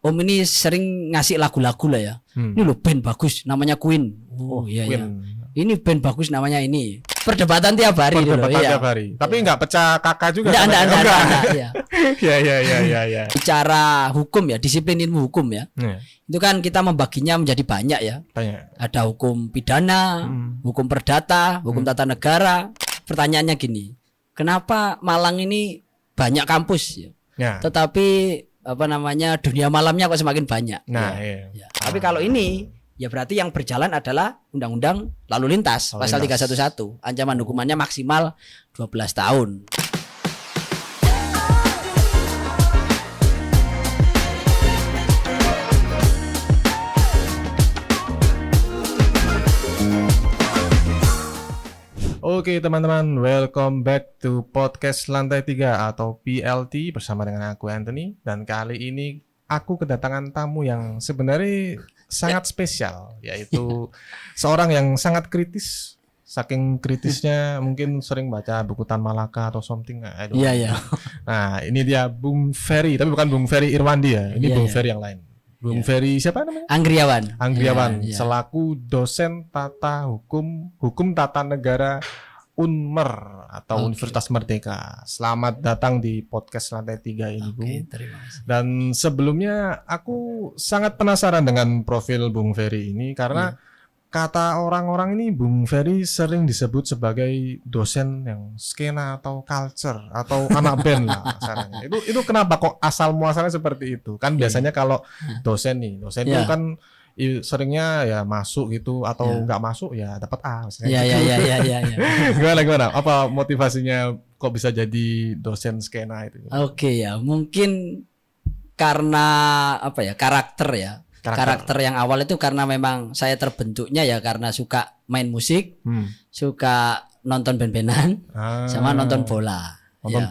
Om ini sering ngasih lagu-lagu lah ya. Ini loh band bagus namanya Queen. Oh iya Queen. ya. Ini band bagus namanya ini. Perdebatan tiap hari Perdebatan dulu, tiap hari. Tapi enggak pecah kakak juga. Enggak. Ya. Bicara hukum ya, disiplin ilmu hukum ya. Iya. Itu kan kita membaginya menjadi banyak ya. Banyak. Ada hukum pidana, hukum perdata, hukum tata negara. Pertanyaannya gini, kenapa Malang ini banyak kampus ya? Ya. Tetapi dunia malamnya kok semakin banyak. Nah, ya. iya. Tapi kalau ini ya berarti yang berjalan adalah Undang-Undang Lalu Lintas pasal 311. Ancaman hukumannya maksimal 12 tahun. Oke teman-teman, welcome back to podcast Lantai 3 atau PLT bersama dengan aku Anthony. Dan kali ini aku kedatangan tamu yang sebenarnya sangat spesial, yaitu seorang yang sangat kritis. Saking kritisnya mungkin sering baca buku Tan Malaka atau something. Iya. Nah ini dia Bung Ferry, tapi bukan Bung Ferry Irwandi ya. Ini Bung Ferry yang lain. Bung Ferry siapa namanya? Anggriawan, selaku dosen tata hukum tata negara Unmer atau Universitas Merdeka. Selamat datang di podcast Lantai 3 ini, Bung. Terima kasih. Dan sebelumnya aku sangat penasaran dengan profil Bung Ferry ini karena kata orang-orang ini Bung Ferry sering disebut sebagai dosen yang skena atau culture atau anak band lah caranya. Itu kenapa kok asal muasalnya seperti itu? Kan biasanya kalau dosen itu kan seringnya ya masuk gitu atau nggak masuk ya dapat A. Iya. Gimana? Apa motivasinya kok bisa jadi dosen skena itu? Oke ya, mungkin karena karakter yang awal itu karena memang saya terbentuknya ya karena suka main musik, suka nonton band-bandan, sama nonton bola.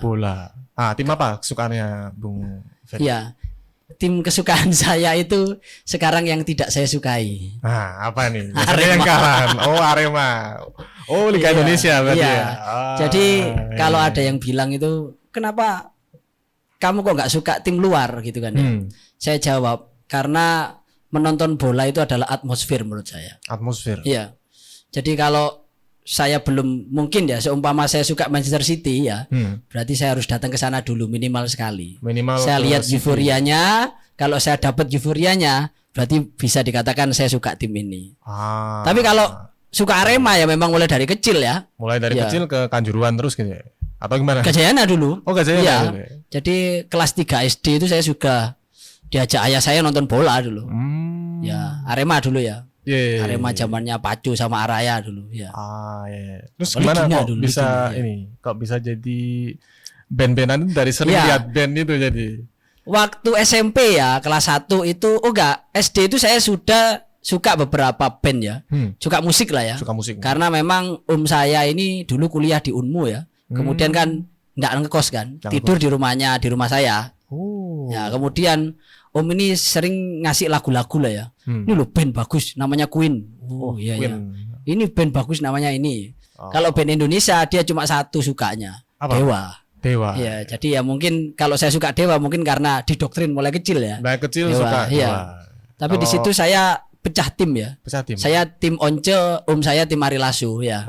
Bola. Tim apa kesukaannya Bung Ferry? Iya. Tim kesukaan saya itu sekarang yang tidak saya sukai. Apa nih? Biasanya yang kalah. Arema. Liga Indonesia berarti ya. Jadi kalau ada yang bilang itu kenapa kamu kok nggak suka tim luar gitu kan ya? Saya jawab karena menonton bola itu adalah atmosfer menurut saya. Atmosfer. Iya. Jadi kalau saya belum mungkin ya seumpama saya suka Manchester City ya, berarti saya harus datang ke sana dulu minimal sekali. Saya lihat euforianya, kalau saya dapat euforianya, berarti bisa dikatakan saya suka tim ini. Tapi kalau suka Arema ya memang mulai dari kecil ya. Mulai dari kecil ke Kanjuruhan terus gitu ya. Atau gimana? Gajayana dulu. Gajayana. Ya. Jadi kelas 3 SD itu saya juga diajak ayah saya nonton bola dulu. Ya, Arema dulu ya. Arema zamannya Pacu sama Araya dulu ya. Terus gimana kok bisa kok bisa jadi band-bandan itu dari sering lihat band itu jadi. Waktu SMP ya kelas 1 itu SD itu saya sudah suka beberapa band ya. Suka musik lah ya. Suka musik. Karena memang saya ini dulu kuliah di Unmu ya. Kemudian kan enggak ngekos kan. Tidur di rumah saya. Ya, kemudian Om ini sering ngasih lagu-lagu lah ya. Ini loh band bagus namanya Queen. Iya. Ini band bagus namanya ini. Kalau band Indonesia dia cuma satu sukanya. Apa? Dewa. Ya, jadi ya mungkin kalau saya suka Dewa mungkin karena didoktrin mulai kecil ya. Mulai kecil suka Dewa. Tapi di situ saya pecah tim ya. Saya tim Once, saya tim Ari Lasso ya.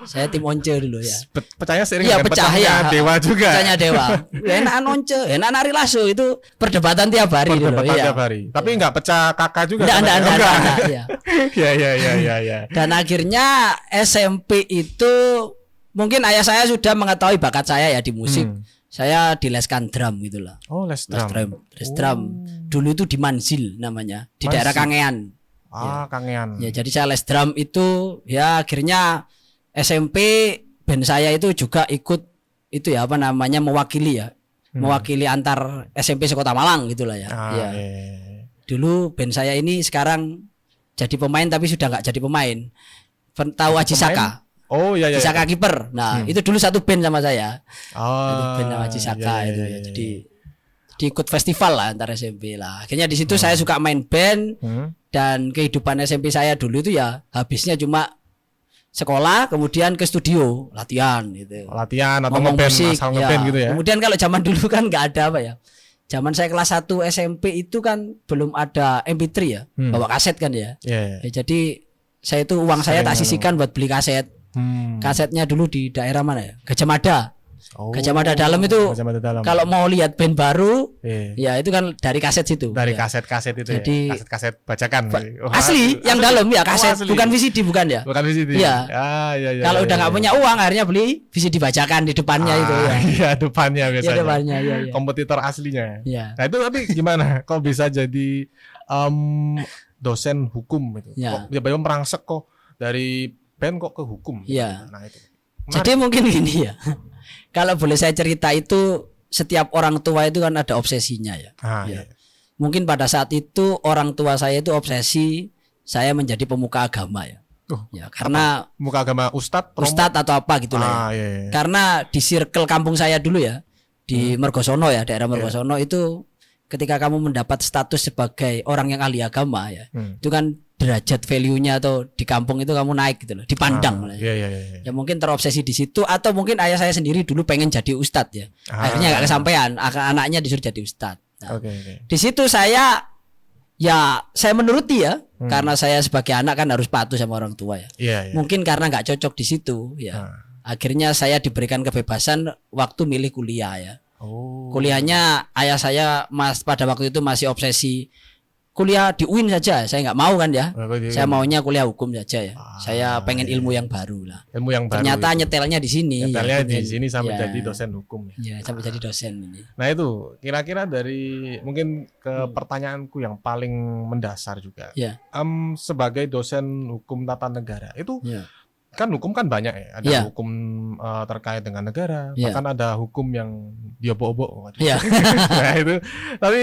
Saya tim Once dulu ya. Pecahnya sering dengan pecahnya Dewa juga. Pecahnya Dewa. Enakan Once, enakan Ari Lasso itu perdebatan tiap hari dulu. Tiap hari. Tapi enggak pecah kakak juga. Enggak. Ya. Dan akhirnya SMP itu mungkin ayah saya sudah mengetahui bakat saya ya di musik. Saya dileskan drum gitulah. Les drum. Dulu itu di Manzil namanya, di daerah Kangean. Kangean. Ya, jadi saya les drum itu ya akhirnya SMP band saya itu juga ikut itu ya mewakili ya. Mewakili antar SMP sekota Malang gitulah ya. Dulu band saya ini sekarang jadi pemain tapi sudah enggak jadi pemain. Tahu Haji Saka? Haji Saka kiper. Nah, itu dulu satu band sama saya. Itu band sama Haji Saka itu ya. Jadi diikut festival lah antar SMP lah. Akhirnya di situ saya suka main band dan kehidupan SMP saya dulu itu ya habisnya cuma sekolah kemudian ke studio latihan gitu. Latihan atau ngeband asal ngeband gitu ya. Kemudian kalau zaman dulu kan nggak ada Zaman saya kelas 1 SMP itu kan belum ada MP3 ya, bawa kaset kan ya. Yeah. Ya, jadi saya itu uang saya tak sisihkan buat beli kaset. Kasetnya dulu di daerah mana ya? Gajah Mada. Gajah Mada Dalam itu kalau mau lihat band baru, ya itu kan dari kaset situ. Dari ya. kaset-kaset itu. Jadi, ya. Kaset-kaset bajakan. Asli yang dalam ya kaset, bukan VCD bukan ya? Bukan VCD. Iya. Ya, kalau udah nggak punya uang, akhirnya beli VCD bajakan di depannya itu ya. Iya, depannya biasanya. Ya, depannya, ya. Kompetitor aslinya. Ya. Nah itu tapi gimana? Kok bisa jadi dosen hukum itu? Ya. Kok tiba-tiba merangsek kok dari band kok ke hukum? Iya. Nah itu. Jadi mungkin gini ya. Kalau boleh saya cerita itu setiap orang tua itu kan ada obsesinya ya. Iya. Mungkin pada saat itu orang tua saya itu obsesi saya menjadi pemuka agama ya. Ya karena pemuka agama ustadz atau apa gitu lah. Ya. Iya. Karena di circle kampung saya dulu ya di Mergosono ya, daerah Mergosono itu ketika kamu mendapat status sebagai orang yang ahli agama ya, itu kan derajat value-nya atau di kampung itu kamu naik gitu loh, dipandang. Iya. Ya mungkin terobsesi di situ atau mungkin ayah saya sendiri dulu pengen jadi ustadz ya. Akhirnya nggak kesampaian, anaknya disuruh jadi ustadz. Nah, di situ saya menuruti ya, karena saya sebagai anak kan harus patuh sama orang tua ya. Iya. Mungkin karena nggak cocok di situ ya. Akhirnya saya diberikan kebebasan waktu milih kuliah ya. Kuliahnya ayah saya pada waktu itu masih obsesi kuliah di UIN saja, saya nggak mau kan ya. Saya maunya kuliah hukum saja ya. Saya pengen ilmu yang baru lah. Ilmu yang baru. Ternyata nyetelnya di sini. Nyetelnya di sini sampai jadi dosen hukum. Ya, sampai jadi dosen ini. Nah itu kira-kira dari mungkin ke pertanyaanku yang paling mendasar juga. Ya. Sebagai dosen hukum tata negara itu kan hukum kan banyak ya. Ada hukum terkait dengan negara, bahkan ada hukum yang diobok-obok. Nah itu. Tapi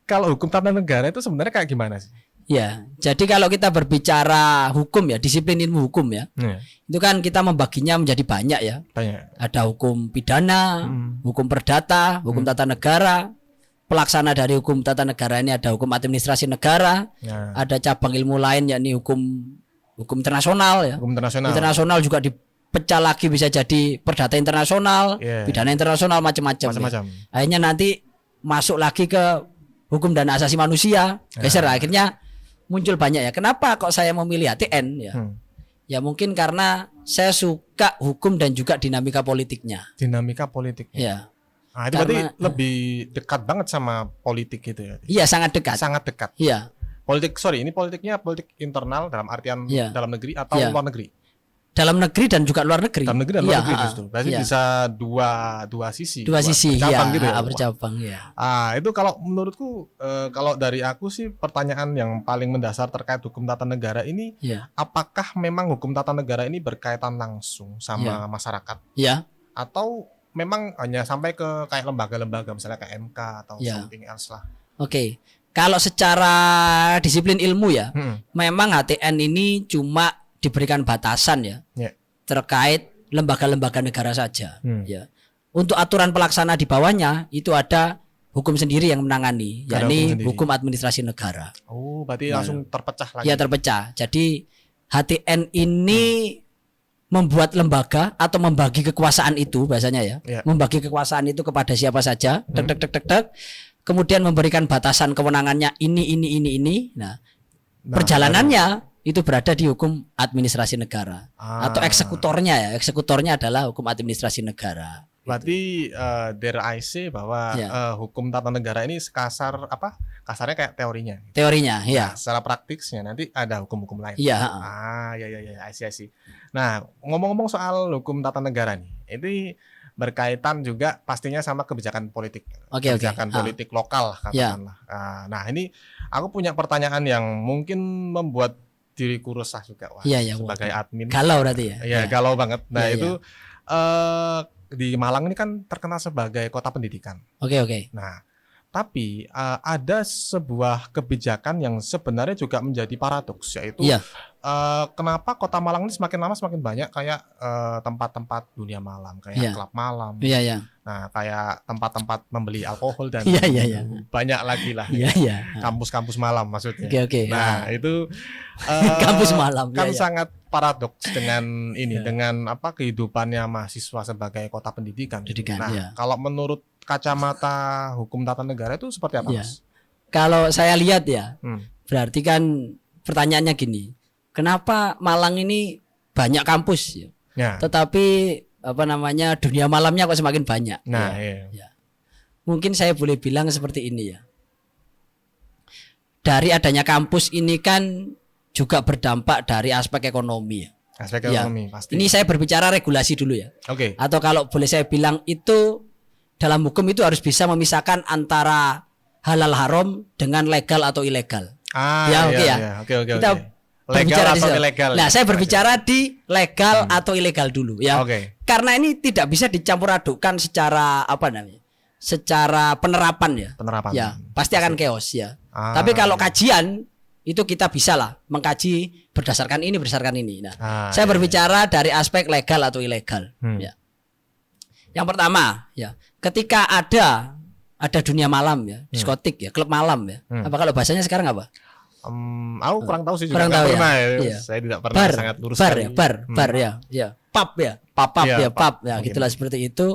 kalau hukum tata negara itu sebenarnya kayak gimana sih? Ya, jadi kalau kita berbicara hukum ya, disiplin ilmu hukum ya, itu kan kita membaginya menjadi banyak ya. Banyak. Ada hukum pidana, hukum perdata, hukum tata negara. Pelaksana dari hukum tata negara ini ada hukum administrasi negara, ada cabang ilmu lain yakni hukum internasional ya. Hukum internasional. Internasional juga dipecah lagi bisa jadi perdata internasional, pidana internasional macam-macam. Ya. Akhirnya nanti masuk lagi ke hukum dan asasi manusia, geser akhirnya muncul banyak ya. Kenapa kok saya memilih HTN ya? Ya mungkin karena saya suka hukum dan juga dinamika politiknya. Dinamika politiknya. Ya. Nah, itu berarti lebih dekat banget sama politik gitu ya. Iya, sangat dekat. Sangat dekat. Iya. Ini politiknya politik internal dalam artian dalam negeri atau luar negeri? Dalam negeri dan juga luar negeri. Dalam negeri dan luar negeri justru. Berarti bisa dua sisi. Dua sisi, bercabang gitu ya. Bercabang ya. Itu kalau menurutku, kalau dari aku sih pertanyaan yang paling mendasar terkait hukum tata negara ini, apakah memang hukum tata negara ini berkaitan langsung sama masyarakat? Iya. Atau memang hanya sampai ke kayak lembaga-lembaga misalnya kayak MK atau something else lah. Oke. Kalau secara disiplin ilmu ya, memang HTN ini cuma diberikan batasan ya terkait lembaga-lembaga negara saja ya. Untuk aturan pelaksana di bawahnya itu ada hukum sendiri yang menangani, yakni hukum administrasi negara. Berarti langsung terpecah lagi. Ya, terpecah. Jadi HTN ini membuat lembaga atau membagi kekuasaan itu bahasanya ya. Membagi kekuasaan itu kepada siapa saja. Kemudian memberikan batasan kewenangannya ini. Nah, perjalanannya itu berada di hukum administrasi negara atau eksekutornya ya. Eksekutornya adalah hukum administrasi negara. Berarti dare I say bahwa hukum tata negara ini kasarnya kayak teorinya. Teorinya, ya. Secara praktisnya nanti ada hukum-hukum lain. Iya. I see. Nah, ngomong-ngomong soal hukum tata negara nih, ini berkaitan juga pastinya sama kebijakan politik. Kebijakan politik lokal katakanlah. Nah, ini aku punya pertanyaan yang mungkin membuat diriku resah juga sebagai admin. Galau berarti ya. Iya, galau banget. Nah, itu di Malang ini kan terkenal sebagai kota pendidikan. Oke. Nah, tapi ada sebuah kebijakan yang sebenarnya juga menjadi paradoks, yaitu kenapa kota Malang ini semakin lama semakin banyak kayak tempat-tempat dunia malam, kayak klub malam. Nah, kayak tempat-tempat membeli alkohol dan banyak lagi lah. Kampus-kampus malam maksudnya. Nah, itu kampus malam kan sangat paradoks dengan ini, dengan kehidupannya mahasiswa sebagai kota pendidikan. Nah, kalau menurut kacamata hukum tata negara itu seperti apa, Ya. Mas? Kalau saya lihat ya, Hmm. berarti kan pertanyaannya gini, kenapa Malang ini banyak kampus ya, Ya. tetapi dunia malamnya kok semakin banyak? Nah, Ya. iya. Mungkin saya boleh bilang seperti ini ya. Dari adanya kampus ini kan juga berdampak dari aspek ekonomi ya. Aspek Ya. ekonomi pasti. Ini saya berbicara regulasi dulu ya. Oke. Atau kalau boleh saya bilang itu dalam hukum itu harus bisa memisahkan antara halal haram dengan legal atau ilegal. Ya, oke ya. Oke. Kita Legal berbicara di atau situ. ilegal. Nah, saya berbicara di legal atau ilegal dulu ya. Oke. Karena ini tidak bisa dicampur adukkan secara secara penerapan ya. Penerapan. Ya, pasti akan chaos ya. Ah, Tapi kalau iya. kajian itu kita bisa lah mengkaji berdasarkan ini. Nah, saya iya, berbicara dari aspek legal atau ilegal. Hmm. Ya. Yang pertama, ya, ketika ada dunia malam ya, diskotik ya, klub malam ya. Apa kalau bahasanya sekarang apa? Aku kurang tahu sih juga. Kurang nggak tahu ya? pernah ya. Iya. Saya tidak pernah Bar, sangat lurus bar sekali. ya, bar ya. Pub ya, pub Iya, ya, pub. pub ya, Mungkin. gitulah seperti itu.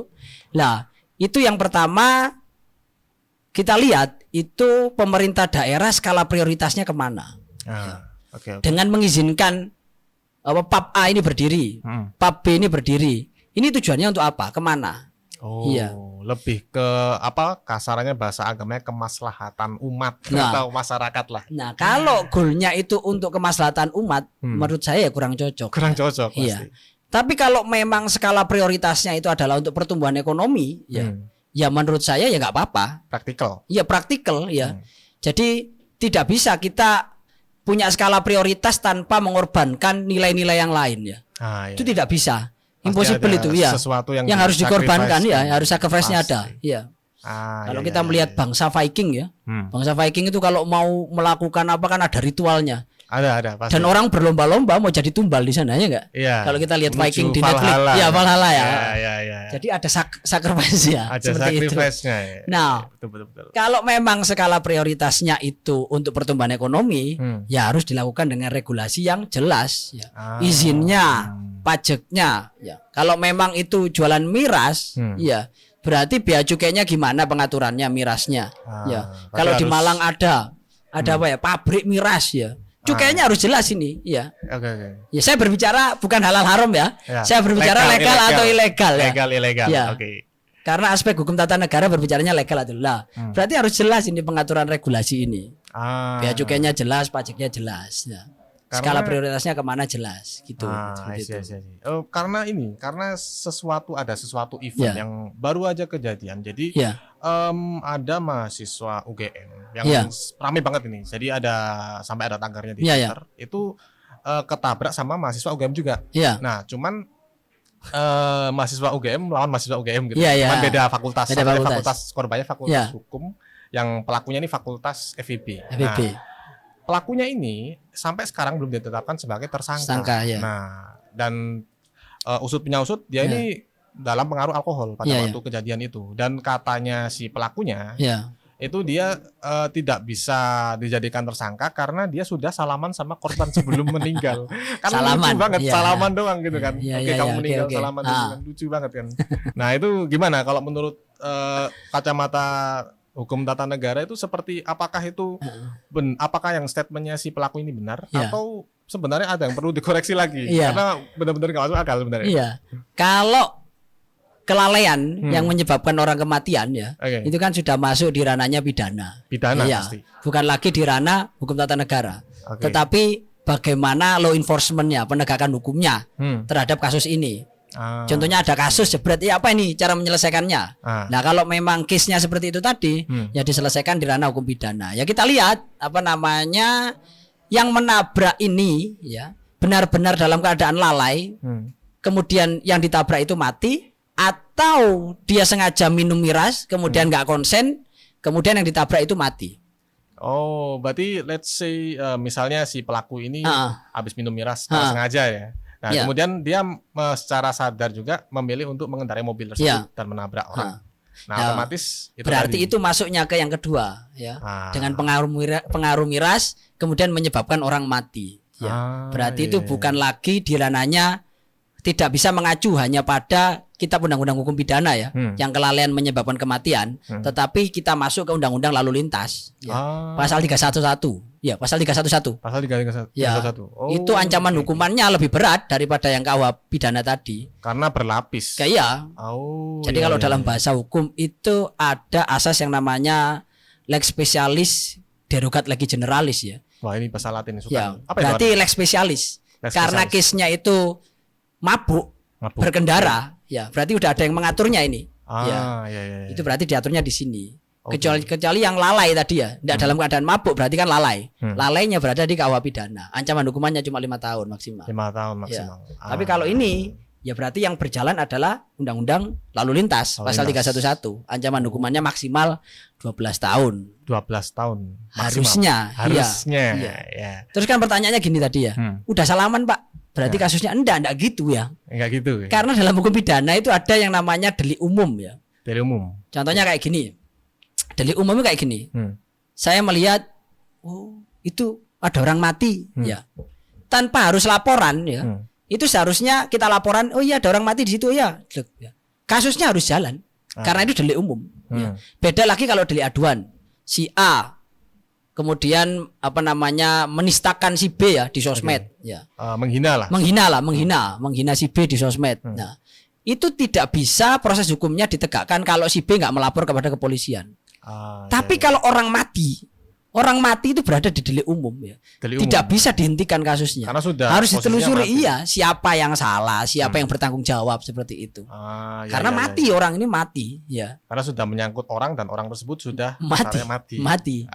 Nah, itu yang pertama kita lihat itu pemerintah daerah skala prioritasnya kemana? Oke. Dengan mengizinkan pub A ini berdiri, pub B ini berdiri. Ini tujuannya untuk apa? Kemana? Oh, Iya. lebih ke apa kasarannya bahasa agamanya kemaslahatan umat Nah. atau masyarakat lah. Nah, kalau goalnya itu untuk kemaslahatan umat, menurut saya ya kurang cocok. Kurang cocok Iya. pasti. Tapi kalau memang skala prioritasnya itu adalah untuk pertumbuhan ekonomi, ya menurut saya ya nggak apa-apa. Praktikal. Ya praktikal ya. Jadi tidak bisa kita punya skala prioritas tanpa mengorbankan nilai-nilai yang lain ya. Iya. Itu tidak bisa. Pasti Impossible ada itu ya. sesuatu yang harus dikorbankan di-sacrifice. ya, harus sacrifice-nya Pasti. ada. Ya. Kalau Iya, kita iya, melihat iya. bangsa Viking ya. Bangsa Viking itu kalau mau melakukan apa kan ada ritualnya. Ada pasti. Dan orang berlomba-lomba mau jadi tumbal di sana ya enggak? Iya. Kalau kita lihat Menuju Viking di Netflix, Valhalla. ya Valhalla ya. Iya. Jadi ada sacrifice ya. Ada seperti itu. sacrifice-nya. Ya. Nah, betul. kalau memang skala prioritasnya itu untuk pertumbuhan ekonomi, ya harus dilakukan dengan regulasi yang jelas ya. Izinnya, pajaknya ya. Kalau memang itu jualan miras, ya berarti bea cukainya gimana pengaturannya mirasnya ya. berarti Kalau di harus- Malang ada apa ya? Pabrik miras ya. Cukainya harus jelas ini ya. Oke. Ya saya berbicara bukan halal haram ya. Ya. Saya berbicara legal atau ilegal ya. Legal, ilegal. Ya. Oke. Karena aspek hukum tata negara berbicaranya legal atau lah. Berarti harus jelas ini pengaturan regulasi ini. Bea cukainya jelas, pajaknya jelas. Ya. Skala prioritasnya kemana jelas gitu. Seperti itu. Karena ada sesuatu event Ya. yang baru aja kejadian. Jadi Ya. ada mahasiswa UGM yang Ya. ramai banget ini. Jadi sampai ada tagarnya di Ya, ya. Twitter. Itu ketabrak sama mahasiswa UGM juga. Ya. Nah, cuman mahasiswa UGM melawan mahasiswa UGM gitu. Iya, iya. Cuman beda fakultas. Beda Satunya fakultas. fakultas korbannya fakultas Iya. hukum, yang pelakunya ini fakultas FIB. FIB. Nah, pelakunya ini sampai sekarang belum ditetapkan sebagai tersangka. Tersangka, ya. Nah, dan usut punya usut dia Ya. ini dalam pengaruh alkohol pada Ya, waktu kejadian itu. Dan katanya si pelakunya Ya. itu dia tidak bisa dijadikan tersangka karena dia sudah salaman sama korban sebelum meninggal. Kan Salaman, lucu banget, iya. salaman doang gitu kan. Iya, Oke, iya, kamu iya, meninggal oke. salaman dulu kan, lucu banget kan. Nah, itu gimana kalau menurut kacamata hukum tata negara itu seperti apakah itu apakah yang statementnya si pelaku ini benar Iya. atau sebenarnya ada yang perlu dikoreksi lagi? Iya. Karena benar-benar nggak masuk akal sebenarnya. Iya. Kalau kelalaian yang menyebabkan orang kematian ya, Oke. itu kan sudah masuk di ranahnya pidana. Pidana Iya. pasti. Bukan lagi di ranah hukum tata negara. Oke. Tetapi bagaimana law enforcementnya, penegakan hukumnya terhadap kasus ini. Contohnya ada kasus jebret, ya apa ini cara menyelesaikannya? Nah, kalau memang case-nya seperti itu tadi, ya diselesaikan di ranah hukum pidana. Ya kita lihat yang menabrak ini ya benar-benar dalam keadaan lalai, kemudian yang ditabrak itu mati, atau dia sengaja minum miras, kemudian nggak konsen, kemudian yang ditabrak itu mati. Oh, berarti let's say misalnya si pelaku ini habis minum miras secara sengaja ya. Nah, Ya. kemudian dia secara sadar juga memilih untuk mengendarai mobil tersebut Ya. dan menabrak orang. Nah, Ya. otomatis itu Berarti tadi. itu masuknya ke yang kedua ya. Dengan pengaruh miras kemudian menyebabkan orang mati. Ya. Berarti itu iya. bukan lagi di ranahnya tidak bisa mengacu hanya pada kitab undang-undang hukum pidana ya, yang kelalaian menyebabkan kematian, tetapi kita masuk ke undang-undang lalu lintas, ya. Pasal 311, ya pasal 311. Pasal 311. Ya, itu ancaman hukumannya lebih berat daripada yang KUH pidana tadi. Karena berlapis. Kayak jadi kalau dalam bahasa hukum itu ada asas yang namanya lex specialis derogat legi generalis ya. Wah ini bahasa Latin suka. Ya, berarti lex specialis. Karena case-nya itu mabuk berkendara, ya berarti udah ada yang mengaturnya ini. Ya. Itu berarti diaturnya di sini. Kecuali yang lalai tadi ya, tidak dalam keadaan mabuk berarti kan lalai. Lalainya berada di KUH pidana. Ancaman hukumannya cuma 5 tahun maksimal. 5 tahun maksimal. Ya. Tapi kalau ini ya berarti yang berjalan adalah undang-undang lalu lintas pasal 311. Ancaman hukumannya maksimal 12 tahun. 12 tahun. Harusnya. Iya. Ya. Terus kan pertanyaannya gini tadi ya. Udah salaman, Pak. Berarti kasusnya enggak gitu ya. Enggak gitu. Ya? Karena dalam hukum pidana itu ada yang namanya delik umum ya. Delik umum. Contohnya kayak gini. Delik umumnya kayak gini. Saya melihat itu ada orang mati ya. Tanpa harus laporan ya. Itu seharusnya kita laporan, oh iya ada orang mati di situ ya. Kasusnya harus jalan. Karena itu delik umum ya. Beda lagi kalau delik aduan. Si A kemudian menistakan si B ya di sosmed ya. Menghina si B di sosmed. Nah, itu tidak bisa proses hukumnya ditegakkan kalau si B nggak melapor kepada kepolisian. Tapi kalau orang mati itu berada di delik umum ya. Tidak bisa dihentikan kasusnya. Karena sudah harus ditelusuri siapa yang salah, siapa yang bertanggung jawab seperti itu. Karena orang ini mati ya. Karena sudah menyangkut orang dan orang tersebut sudah mati.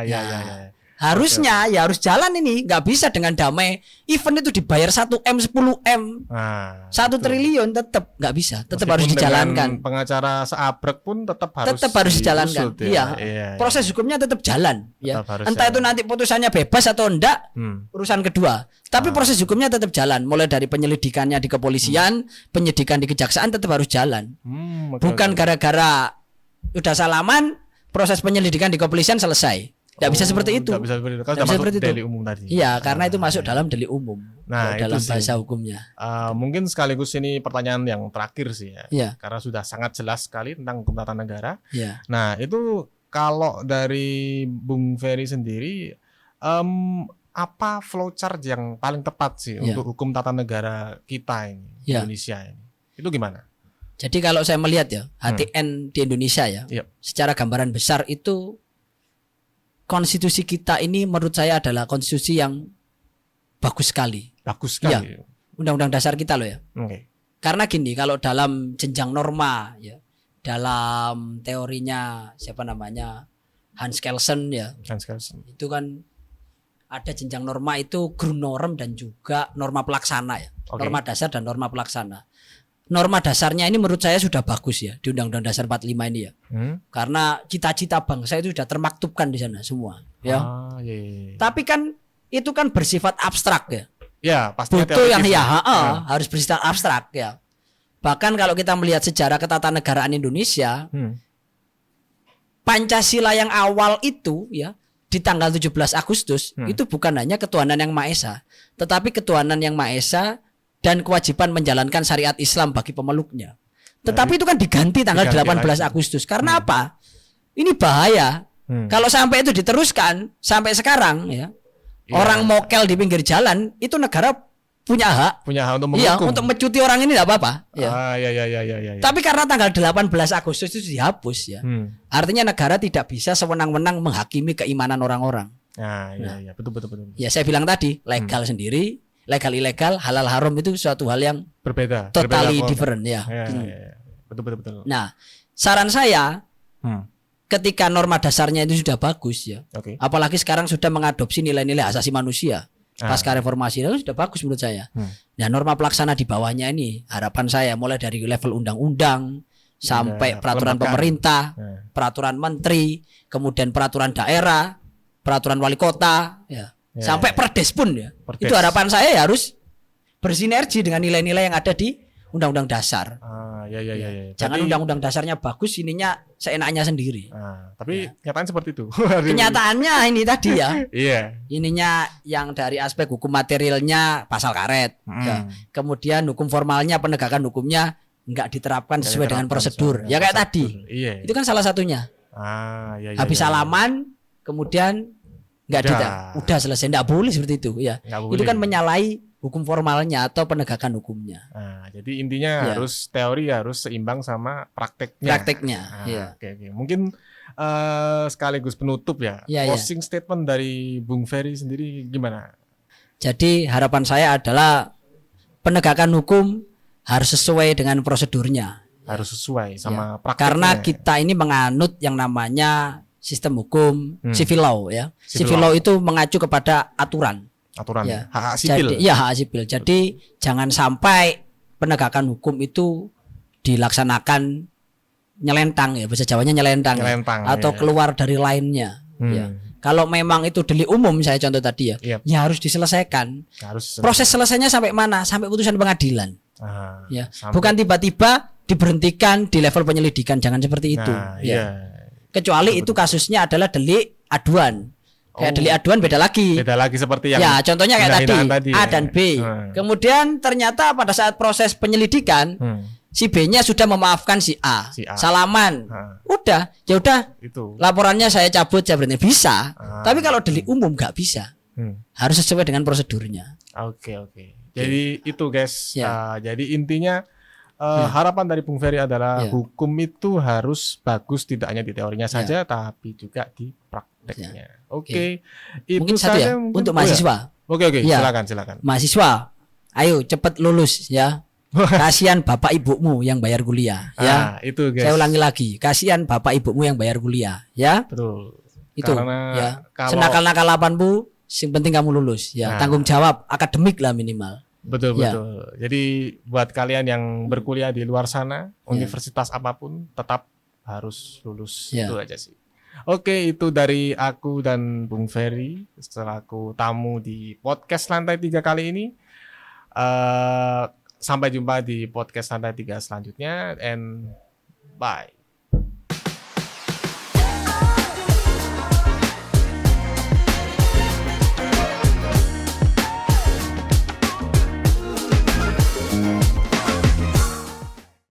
Ya. Harusnya ya harus jalan ini, nggak bisa dengan damai. Event itu dibayar 1M 10M 1 triliun tetap nggak bisa, tetap harus dijalankan. Pengacara seabrek pun tetap harus dijalankan. Iya. Proses hukumnya tetap jalan ya. Entah itu nanti putusannya bebas atau enggak, urusan kedua. Tapi proses hukumnya tetap jalan, mulai dari penyelidikannya di kepolisian, penyidikan di kejaksaan tetap harus jalan. Bukan gara-gara udah salaman proses penyelidikan di kepolisian selesai. Tidak bisa seperti itu. Tidak bisa seperti itu. Delik umum tadi. Iya, karena itu masuk dalam delik umum. Nah, dalam bahasa hukumnya. Mungkin sekaligus ini pertanyaan yang terakhir sih ya. Iya. Karena sudah sangat jelas sekali tentang hukum tata negara. Iya. Nah, itu kalau dari Bung Ferry sendiri, apa flowchart yang paling tepat sih untuk hukum tata negara kita ini, Indonesia ini? Itu gimana? Jadi kalau saya melihat ya, HTN di Indonesia ya, secara gambaran besar itu konstitusi kita ini menurut saya adalah konstitusi yang bagus sekali. Bagus sekali. Ya, undang-undang dasar kita loh ya. Karena gini, kalau dalam jenjang norma ya, dalam teorinya siapa namanya Hans Kelsen ya. Itu kan ada jenjang norma itu Grundnorm dan juga norma pelaksana ya. Norma dasar dan norma pelaksana. Norma dasarnya ini menurut saya sudah bagus ya di Undang-Undang Dasar 45 ini ya. Karena cita-cita bangsa itu sudah termaktubkan di sana semua ya. Tapi kan itu kan bersifat abstrak ya. Ya, pasti butuh yang harus bersifat abstrak ya. Bahkan kalau kita melihat sejarah ketatanegaraan Indonesia, Pancasila yang awal itu ya di tanggal 17 Agustus itu bukan hanya ketuhanan yang Maha Esa, tetapi ketuhanan yang Maha Esa dan kewajiban menjalankan syariat Islam bagi pemeluknya. Tetapi itu kan diganti tanggal 18 Agustus. Karena apa? Ini bahaya. Kalau sampai itu diteruskan sampai sekarang ya. Orang mokel di pinggir jalan itu negara punya hak untuk menghukum. Iya, untuk mencuti orang ini enggak apa-apa ya. Tapi karena tanggal 18 Agustus itu dihapus ya. Artinya negara tidak bisa sewenang-wenang menghakimi keimanan orang-orang. Betul. Ya saya bilang tadi, legal sendiri, legal ilegal, halal haram itu suatu hal yang berbeda, totally different ya. Betul. Nah, saran saya ketika norma dasarnya itu sudah bagus ya, apalagi sekarang sudah mengadopsi nilai-nilai asasi manusia pasca reformasi itu sudah bagus menurut saya. Nah, norma pelaksana di bawahnya ini harapan saya mulai dari level undang-undang sampai peraturan pemerintah, peraturan menteri, kemudian peraturan daerah, peraturan wali kota ya. Sampai perdes pun ya. Itu harapan saya ya harus bersinergi dengan nilai-nilai yang ada di undang-undang dasar. Ya. Jangan undang-undang dasarnya bagus, ininya seenaknya sendiri. Tapi kenyataannya seperti itu. Kenyataannya ini tadi ya. Iya. Ininya yang dari aspek hukum materialnya pasal karet. Ya. Kemudian hukum formalnya, penegakan hukumnya nggak diterapkan sesuai dengan prosedur. Ya kayak tadi. Iya. Itu kan salah satunya. Habis salaman, kemudian nggak udah selesai, nggak boleh seperti itu ya. Itu kan menyalahi hukum formalnya atau penegakan hukumnya. Jadi intinya teori harus seimbang sama prakteknya. Oke. Mungkin sekaligus penutup ya. Closing statement dari Bung Ferry sendiri gimana? Jadi harapan saya adalah penegakan hukum harus sesuai dengan prosedurnya. Harus sesuai sama prakteknya. Karena kita ini menganut yang namanya sistem hukum civil law ya. Civil law itu mengacu kepada aturan ya. Hak sipil. Jadi, hak sipil. Jadi jangan sampai penegakan hukum itu dilaksanakan nyelentang ya, bahasa Jawanya nyelentang atau keluar dari lainnya. Ya. Kalau memang itu delik umum, saya contoh tadi ya harus diselesaikan. Proses selesainya sampai mana? Sampai putusan pengadilan. Bukan tiba-tiba diberhentikan di level penyelidikan, jangan seperti itu. Kecuali itu kasusnya adalah delik aduan. Kayak delik aduan beda lagi. Beda lagi seperti yang contohnya kayak tadi A dan B. Kemudian ternyata pada saat proses penyelidikan si B-nya sudah memaafkan si A. Salaman. Udah, ya udah. Laporannya saya cabut, saya berhenti. Bisa. Tapi kalau delik umum nggak bisa. Harus sesuai dengan prosedurnya. Oke. Jadi itu guys. Jadi intinya harapan dari Bung Ferry adalah hukum itu harus bagus tidak hanya di teorinya saja tapi juga di prakteknya. Oke. Itu mungkin satu saja untuk mahasiswa. Oke. Silakan. Mahasiswa, ayo cepat lulus ya. Kasihan bapak ibumu yang bayar kuliah ya. Itu guys. Saya ulangi lagi, kasihan bapak ibumu yang bayar kuliah ya. Betul. Itu ya. Senakal-nakal apanmu, yang penting kamu lulus ya. Tanggung jawab akademik lah minimal. Betul. Jadi buat kalian yang berkuliah di luar sana, universitas apapun tetap harus lulus. Itu aja sih. Oke, itu dari aku dan Bung Ferry selaku tamu di podcast Lantai 3 kali ini. Sampai jumpa di podcast Lantai 3 selanjutnya and bye.